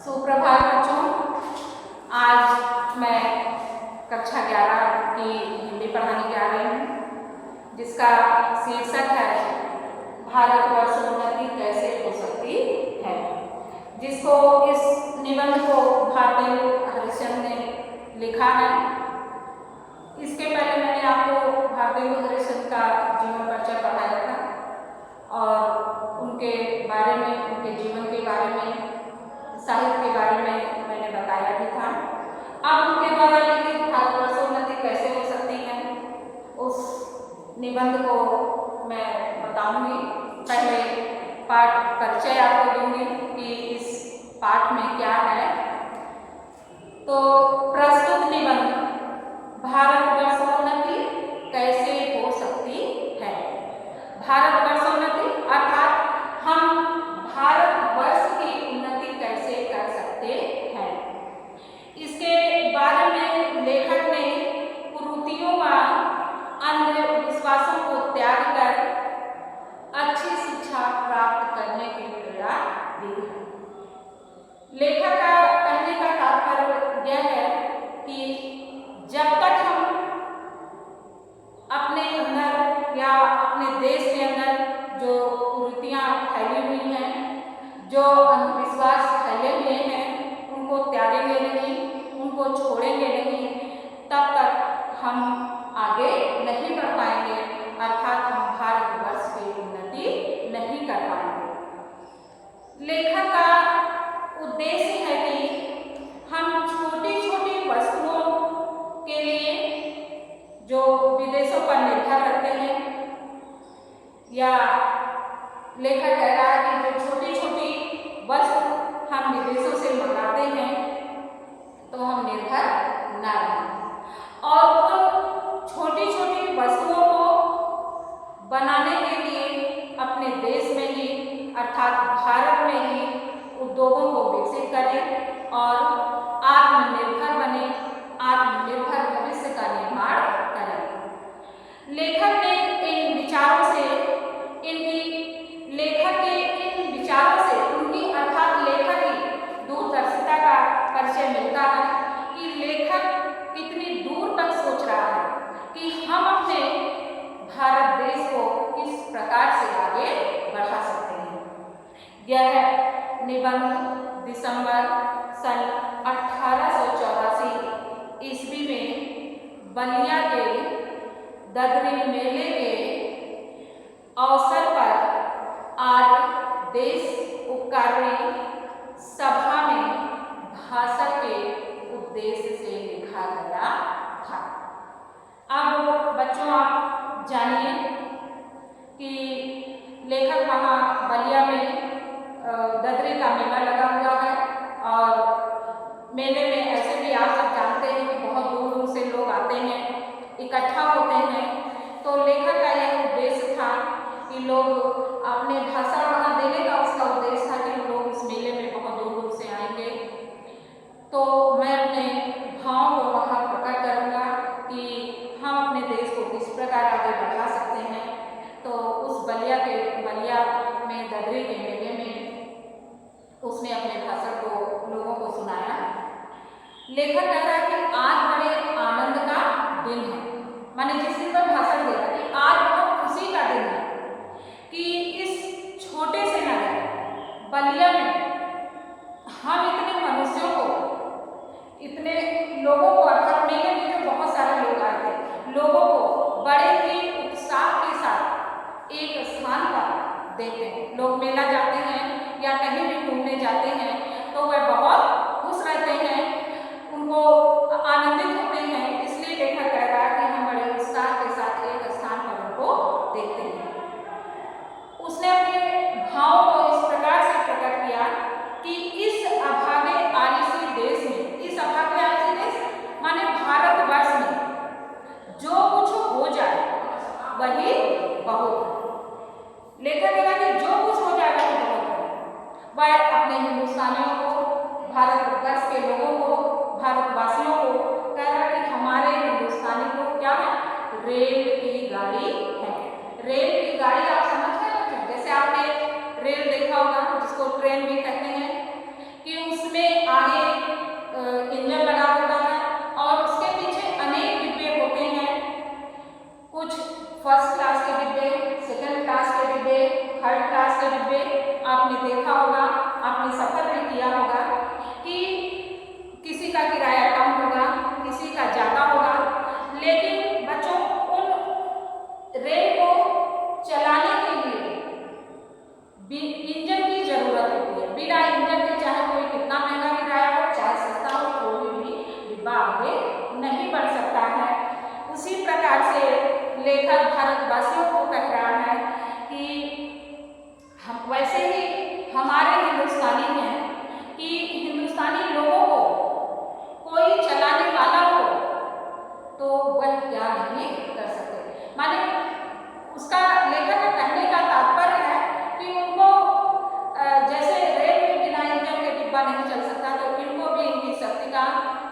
सुप्रभात बच्चों। आज मैं कक्षा 11 की हिंदी पढ़ाने जा रही हूँ, जिसका शीर्षक है भारतवर्ष उन्नति कैसे हो सकती है, जिसको इस निबंध को भारतेंदु हरिश्चंद्र ने लिखा है। इसके पहले मैंने आपको भारतेंदु हरिश्चंद्र का जीवन परिचय पढ़ाया था और उनके बारे में, उनके जीवन के बारे में, साहित्य के बारे में मैंने बताया भी था। अब उनके द्वारा लिखित भारतवर्ष उन्नति कैसे हो सकती है, उस निबंध को मैं बताऊंगी। पहले पाठ परिचय आपको दूंगी कि इस पाठ में क्या है। तो प्रस्तुत निबंध भारतवर्ष उन्नति कैसे हो सकती है। भारतवर्षोन्नति अर्थात हम भारतवर्ष की उन्नति कैसे कर सकते हैं, इसके बारे में लेखक ने कुरीतियों व अंधविश्वासों को त्याग कर अच्छी शिक्षा प्राप्त करने की प्रेरणा दी है। लेखक का कहने का तात्पर्य यह है कि जब तक हम अपने अंदर या अपने देश के अंदर जो कुरीतियाँ फैली हुई हैं, जो अंधविश्वास फैले हुए हैं, उनको त्यागेंगे नहीं, उनको छोड़ेंगे नहीं, तब तक हम आगे नहीं बढ़ पाएंगे, अर्थात हम भारतवर्ष की उन्नति नहीं कर पाएंगे। लेखक का उद्देश्य है कि हम छोटी छोटी वस्तुओं के लिए जो विदेशों पर निर्भर रहते हैं, या लेखक कह रहा है कि जो छोटी छोटी वस्तु हम विदेशों से मंगाते हैं, तो हम निर्भर न रहें और उन छोटी छोटी वस्तुओं को बनाने के लिए अपने देश में ही अर्थात भारत में ही उद्योगों को विकसित करें और आत्मनिर्भर बने, आत्मनिर्भर भविष्य का निर्माण करें। लेखक ने इन विचारों से, लेखक के इन विचारों से उनकी अर्थात लेखक की दूरदर्शिता का परिचय मिलता है कि लेखक कितनी दूर तक सोच रहा है कि हम अपने भारत देश को किस प्रकार से आगे बढ़ा सकते हैं। यह निबंध दिसंबर सन 1884 ईस्वी में बलिया के ददरी मेले के अवसर पर आज देश उपकारी सभा में भाषण के उद्देश्य से लिखा गया था। अब बच्चों आप जानिए कि लेखक वहाँ बलिया में ददरी का मेला लगा हुआ है और मेले में ऐसे भी आप सब जानते हैं कि बहुत दूर दूर से लोग आते हैं, इकट्ठा होते हैं। तो लेखक का यह उद्देश्य था कि लोग अपने भाषण वहाँ देने का उसका उद्देश्य था कि लोग इस मेले में बहुत दूर दूर से आएंगे। तो मैं अपने भाव को वहाँ प्रकट करूँगा कि हम अपने देश को किस प्रकार आगे बढ़ा सकते हैं। तो उस बलिया में ददरी के मेले में उसने अपने भाषण को लोगों को सुनाया। लेखक कह रहा है कि आज बड़े आनंद का दिन है, माने जिस दिन पर भाषण दे रहा है कि आज बहुत खुशी का दिन है कि इस छोटे से नगर बलिया में हम इतने मनुष्यों को, इतने लोगों को, अर्थात मेले में जो बहुत सारे लोग आए थे, लोगों को बड़े ही उत्साह के साथ एक स्थान पर देते हैं। लोग मेला जाते हैं या कहीं भी घूमने जाते हैं तो वह बहुत खुश रहते हैं, उनको आनंदित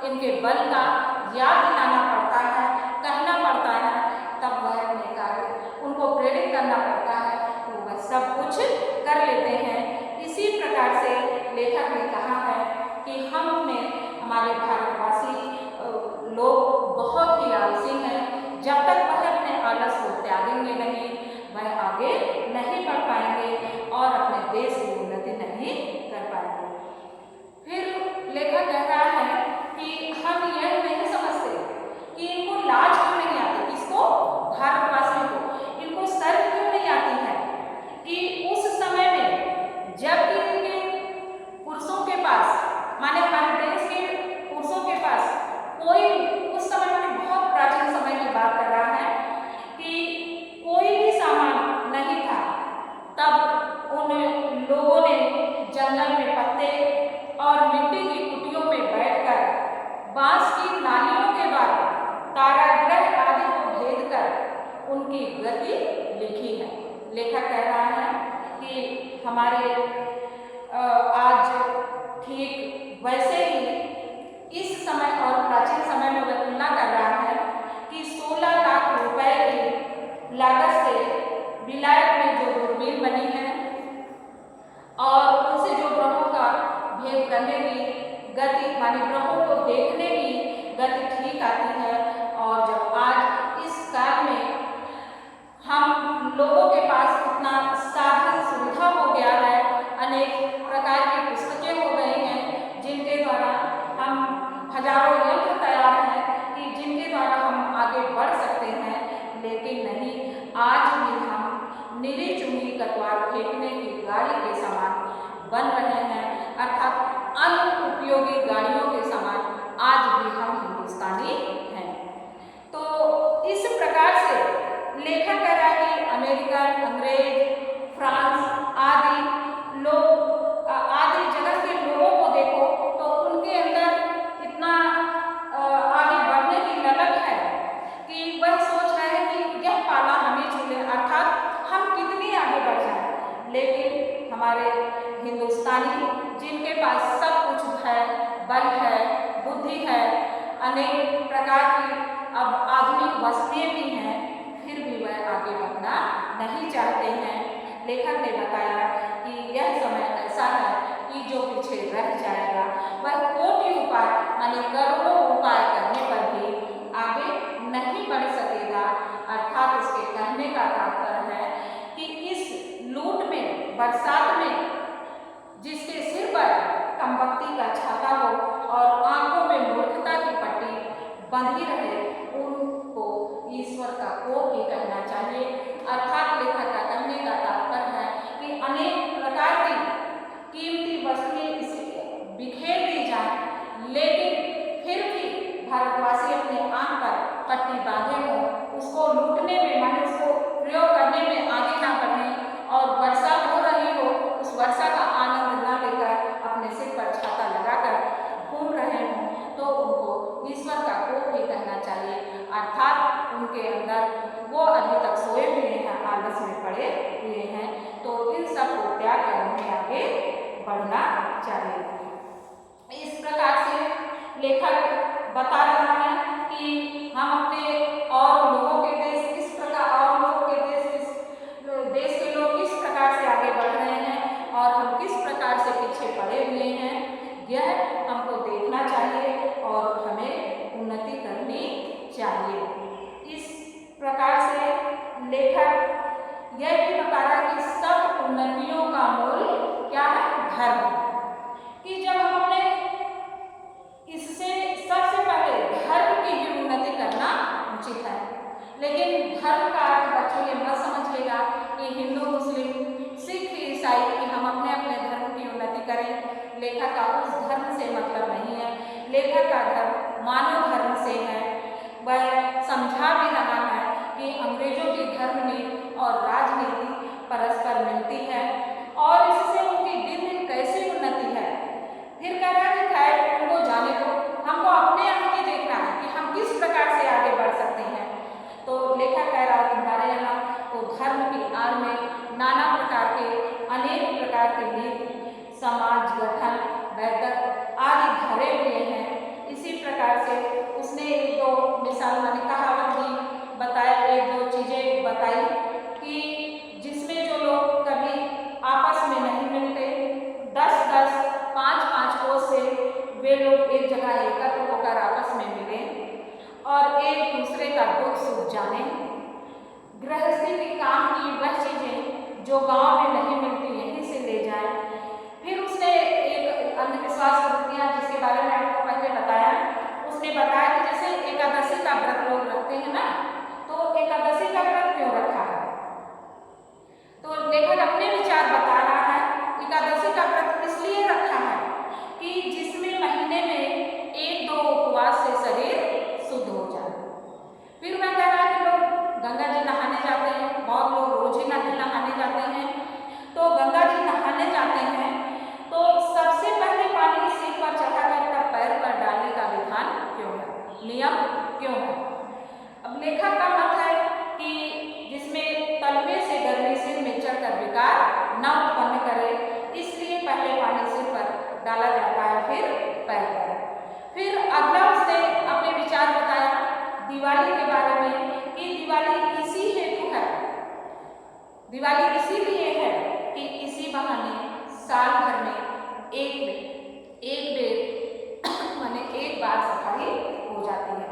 इनके बल का याद दिलाना पड़ता है, कहना पड़ता है, तब वह अपने कार्य उनको प्रेरित करना पड़ता है तो वह सब कुछ कर लेते हैं। इसी प्रकार से लेखक ने कहा है कि हम में हमारे भारतवासी लोग बहुत ही आलसी हैं। जब तक वह अपने आलस को त्यागेंगे नहीं, वह आगे नहीं बढ़ पाएंगे और अपने देश की उन्नति नहीं कर पाएंगे। फिर लेखक कह रहा है कि हम यह नहीं समझते कि इनको लाज क्यों नहीं आती, किसको, भारतवासियों को इनको शर्म क्यों नहीं आती है कि उस समय में जब इनके पुरुषों के पास, माने हमारे देश के पुरुषों के पास कोई, उस समय माने बहुत प्राचीन समय की बात कर रहा है कि कोई भी सामान नहीं था, तब उन लोगों ने जंगल में पत्ते और मिट्टी की कुटियों में बैठकर बांस की नालियों के द्वारा कारागृह आदि को भेद कर उनकी गति लिखी है। लेखक कह रहा है कि हमारे आज ठीक वैसे ही इस समय और प्राचीन समय में वह तुलना कर रहा है कि 16 लाख रुपए की लागत से विलायत में जो दूरबीन बनी है और उनसे जो ग्रहों का भेद करने की गति, माने ग्रहों को देखने की गति ठीक आती है। और जब आज इस काल में हम लोगों के पास इतना साधन सुविधा हो गया है, अनेक प्रकार की पुस्तकें हो गई हैं जिनके द्वारा हम हजारों यंत्र तैयार हैं कि जिनके द्वारा हम आगे बढ़ सकते हैं, लेकिन नहीं, आज भी हम निरी चुंगी कटवार फेंकने की गाड़ी के समान बन रहे हैं, अर्थात अनुपयोगी गाड़ियों के समान आज भी हम हिंदुस्तानी हैं। तो इस प्रकार से लेखक कह रहा है कि अमेरिकन, अंग्रेज, फ्रांस आदि लोग, आदि जगत के लोगों को देखो तो उनके अंदर इतना आगे बढ़ने की ललक है कि वह सोच रहे हैं कि यह पाला हमें छूले, अर्थात हम कितनी आगे बढ़ जाएं। लेकिन हमारे हिंदुस्तानी जिनके पास सब कुछ है, बल है, बुद्धि है, अनेक प्रकार की अब आधुनिक वस्तुएं भी हैं, फिर भी वह आगे बढ़ना नहीं चाहते हैं। लेखक ने बताया कि यह समय ऐसा है कि जो पीछे रह जाएगा वह कोटि उपाय, माने करोड़ों उपाय करने पर भी आगे नहीं बढ़ सकेगा। अर्थात इसके कहने का तात्पर्य है कि इस लूट में, बरसात में जिसके सिर पर कमबख्ती का छाता हो और आंखों में मूर्खता की पट्टी बंधी रहे, उनको ईश्वर का कोप ही कहना चाहिए। अर्थात लेखक का कहने का तात्पर्य है कि अनेक प्रकार की कीमती वस्तुएं बिखेर दी जाए, लेकिन फिर भी भारतवासी अपने आंख पर पट्टी बांधे हो, उसको लूटने में, माने उसको प्रयोग करने में आगे ना बढ़े और वर्षा हो रही हो, उस वर्षा का आनंद ना लेकर अपने सिर पर छाता लगाकर घूम रहे हों, तो उनको ईश्वर का कोप ही कहना चाहिए। अर्थात उनके अंदर वो अभी तक सोए हुए हैं, आलस में पड़े हुए हैं, तो इन सब को त्याग कर उन्हें आगे बढ़ना चाहिए। इस प्रकार से लेखक बता रहा है कि हम अपने और लोगों के देश किस प्रकार, और लोगों के देश के लोग किस प्रकार से आगे बढ़ रहे हैं और हम किस प्रकार से पीछे पड़े हुए हैं, यह हमको देखना चाहिए और हमें उन्नति करनी चाहिए। इस प्रकार से लेखक यह भी बता रहा है कि सब उन्नतियों का मूल क्या है, धर्म, कि जब हम अपने, इससे सबसे पहले धर्म की ही उन्नति करना उचित है। लेकिन धर्म का अर्थ बच्चों ये मत समझिएगा कि हिंदू, मुस्लिम, सिख, ईसाई, कि हम अपने अपने धर्म की उन्नति करें। लेखक का उस धर्म से मतलब नहीं है। लेखक का धर्म मानव धर्म से है। वह समझा भी रहा है कि अंग्रेजों की धर्म नीति और राजनीति परस्पर मिलती है और इससे उनकी दिन दिन कैसी उन्नति है। फिर कह रहा है कि खैर उनको जाने दो, हमको अपने आगे देखना है कि हम किस प्रकार से आगे बढ़ सकते हैं। तो लेखक कह रहा है कि हमारे यहाँ तो धर्म की आड़ में नाना प्रकार के, अनेक प्रकार के नीति, समाज गठन, वैदक आदि भरे हुए हैं। इसी प्रकार वे लोग एक जगह एकत्र होकर आपस में मिलें और एक दूसरे का दुख सुख जाने। गृहस्थी के काम की वह चीजें जो गांव में नहीं मिलती यहीं से ले जाए। फिर उसने एक अंधविश्वास कर दिया जिसके बारे में आपको पहले बताया। उसने बताया कि जैसे एकादशी का व्रत लोग रखते हैं ना, तो एकादशी का व्रत क्यों रखा है? तो लेखक अपने विचार बता रहा है। एकादशी का व्रत इसलिए रखा है कि जिसमें महीने में 1-2 उपवास से शरीर शुद्ध हो जाए। फिर मैं कह रहा है कि लोग गंगा जी नहाने जाते हैं, बहुत लोग रोज ही नहाने जाते हैं। तो गंगा जी नहाने जाते हैं तो सबसे पहले पानी सिर पर चढ़ाकर पैर पर डालने का विधान क्यों है, नियम क्यों है? अब लेखक का मत है कि जिसमें तलवे से गर्मी सिर में चढ़कर विकार न उत्पन्न करे, इसलिए पहले पानी सिर पर डाला जाता है, फिर पैर पर। फिर अगला उसने अपने विचार बताया दिवाली के बारे में कि दिवाली इसी हेतु है, दिवाली इसीलिए है कि इसी बहाने साल भर में एक बेर माने एक बार सफाई हो जाती है।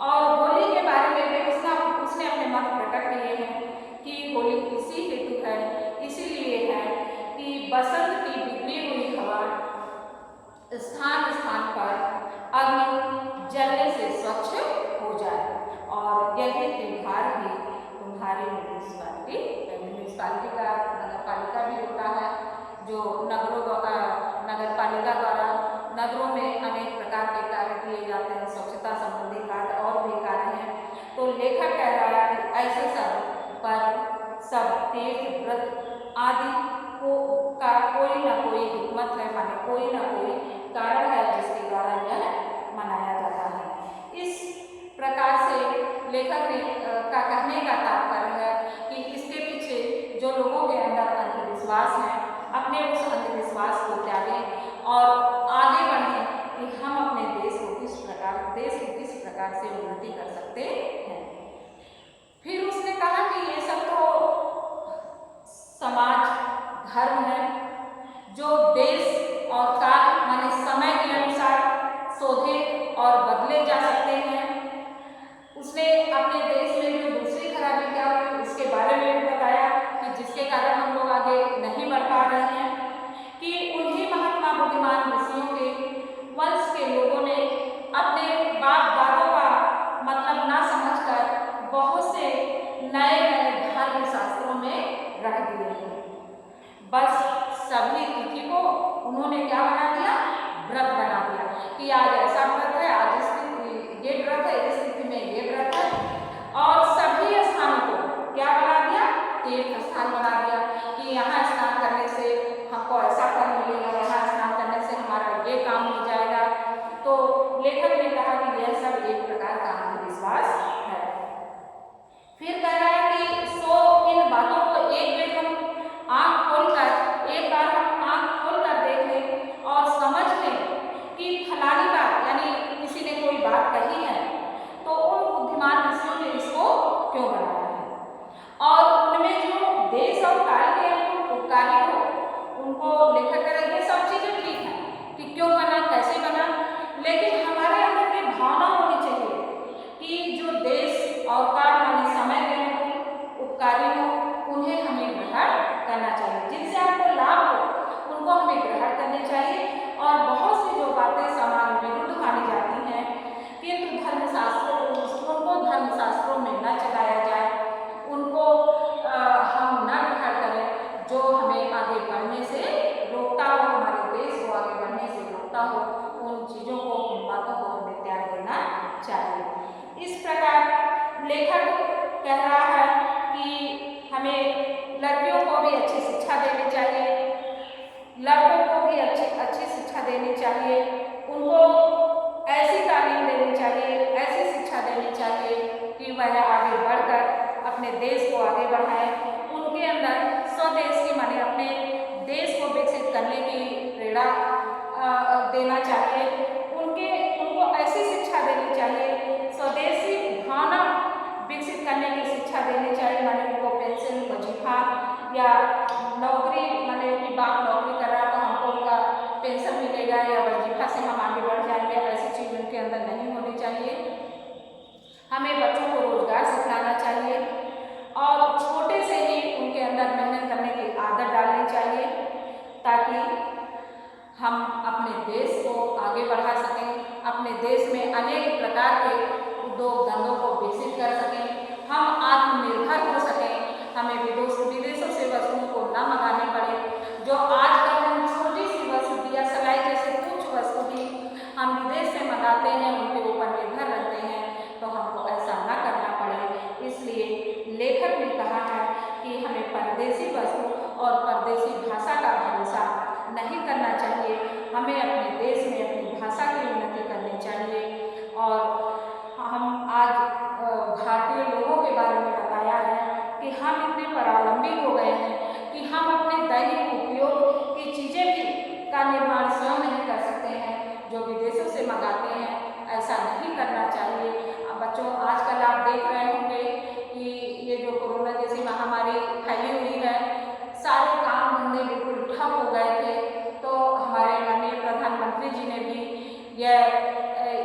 और होली के बारे में भी उसने अपने मत प्रकट किए हैं कि होली इसी हेतु है, इसीलिए है कि बसंत की बिगड़ी हुई हवा स्थान स्थान पर अग्नि जलने से स्वच्छ हो जाए। और यही त्योहार ही तुम्हारी म्यूनिसपालिटी का नगर पालिका भी होता है, जो नगर पालिका द्वारा नगरों में अनेक प्रकार के कार्य किए जाते हैं, स्वच्छता संबंधी कार्य और भी कार्य हैं। तो लेखक कह रहा है कि ऐसे सब पर सब तीर्थ व्रत आदि का कोई ना कोई हिकमत है, माने कोई ना कोई कारण है जिसके द्वारा यह मनाया जाता है। इस प्रकार से लेखक ने का कहने का तात्पर्य है कि इसके पीछे जो लोगों के अंदर अंधविश्वास है, अपने उस अंधविश्वास को त्यागें और आगे बढ़ें कि हम अपने देश की किस प्रकार से उन्नति कर सकते हैं। फिर उसने कहा कि ये सब तो समाज धर्म है जो देश और काल माने समय के अनुसार शोधे और बदले जा सकते हैं। उसने अपने देश में जो दूसरी खराबी क्या हुई उसके बारे में भी बताया कि जिसके कारण हम लोग आगे नहीं बढ़ पा रहे हैं, कि उन्हीं महात्मा बुद्धिमान ऋषियों के वंश के लोगों ने अपने बाप दादों का मतलब ना समझकर बहुत से नए धर्म शास्त्रों में रख दिए हैं। बस सभी तिथि को उन्होंने क्या बना दिया, व्रत बना दिया कि आज ऐसा व्रत है, आज इस ये व्रत है, इस तिथि में ये व्रत है। और सभी स्थानों को क्या बना दिया, तीर्थ स्थान बना दिया कि यहाँ स्नान करने से हमको ऐसा फल मिलेगा, यहाँ स्नान करने से हमारा ये काम हो जाएगा। तो लेखक ने कहा कि यह सब एक प्रकार का अंधविश्वास है। फिर कह रहा है कि सो इन बातों को एक बार हम आँख खोलकर देख लें और समझ लें कि फलानी बात यानी किसी ने कोई बात कही है तो उन बुद्धिमान ऋषियों ने इसको क्यों बनाया है और उनमें जो देश और काल के उपकारी हो उनको लेखक करें। ये सब चीज़ें ठीक है कि क्यों बना, कैसे बना, लेकिन हमारे अंदर ये भावना होनी चाहिए कि जो देश और काल माने समय के उपकारी हो उन्हें हमें ग्रहण करना चाहिए, जिनसे आपको लाभ हो उनको हमें ग्रहण करने चाहिए। और बहुत सी जो बातें समाज विरुद्ध मानी जाती हैं किंतु धर्मशास्त्रों में न चलाया जाए, उनको हम न ग्रहण करें। जो हमें आगे बढ़ने से रोकता हो, हमारे देश को आगे बढ़ने से रोकता हो, उन चीज़ों को, उन बातों को हमें त्याग देना चाहिए। इस प्रकार लेखक कह रहा है कि हमें लड़कियों को भी अच्छी शिक्षा देनी चाहिए, लड़कों को भी अच्छी शिक्षा देनी चाहिए, उनको ऐसी तालीम देनी चाहिए, ऐसी शिक्षा देनी चाहिए कि वह आगे बढ़कर अपने देश को आगे बढ़ाए। उनके अंदर स्वदेश की माने अपने देश को विकसित करने की प्रेरणा देना चाहिए। उनको ऐसी शिक्षा देनी चाहिए, स्वदेशी भावना विकसित करने की शिक्षा देनी चाहिए। माने उनको पेंशन, वजीफा या नौकरी, माने कि बाप नौकरी कर रहा तो हमको उनका पेंशन मिलेगा या वजीफा से हम आगे बढ़ के अंदर नहीं होनी चाहिए। हमें बच्चों को रोजगार सिखाना चाहिए और छोटे से ही उनके अंदर मेहनत करने की आदत डालनी चाहिए, ताकि हम अपने देश को आगे बढ़ा सकें, अपने देश में अनेक प्रकार के उद्योग धंधों को विकसित कर सकें, हम आत्मनिर्भर हो सकें, हमें विदेशों से वस्तुओं को न मंगाने पड़े। जो आजकल हम छोटी सी वस्तु दिया सलाई जैसे कुछ वस्तु भी हम विदेश से मंगाते हैं, उनके ऊपर निर्भर रहते हैं, तो हमको ऐसा न करना पड़े। इसलिए लेखक ने कहा है कि हमें परदेशी वस्तु और परदेशी भाषा का भरोसा नहीं करना चाहिए, हमें अपने देश में अपनी भाषा की उन्नति करनी चाहिए। और हम आज भारतीय लोगों के बारे में बताया है कि हम इतने परावलंबी हो गए हैं कि हम अपने दैनिक उपयोग की चीज़ें भी का निर्माण स्वयं नहीं कर सकते हैं, जो विदेशों से मंगाते हैं। ऐसा नहीं करना चाहिए। बच्चों, आजकल आप देख रहे होंगे कि ये जो कोरोना जैसी महामारी फैली हुई है, सारे काम धंधे बिल्कुल ठप हो गए थे, तो हमारे माननीय प्रधानमंत्री जी ने भी यह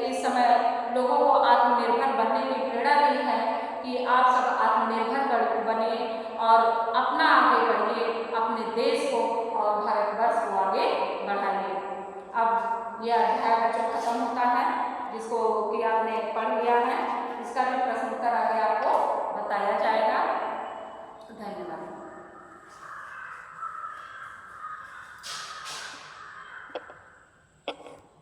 इस समय लोगों को आत्मनिर्भर बनने की प्रेरणा दी है कि आप सब आत्मनिर्भर बनिए और अपना आगे बढ़िए, अपने देश को और भारतवर्ष को आगे बढ़ाइए। अब यह अध्याय बच्चों खत्म होता है, जिसको कि आपने पढ़ लिया है।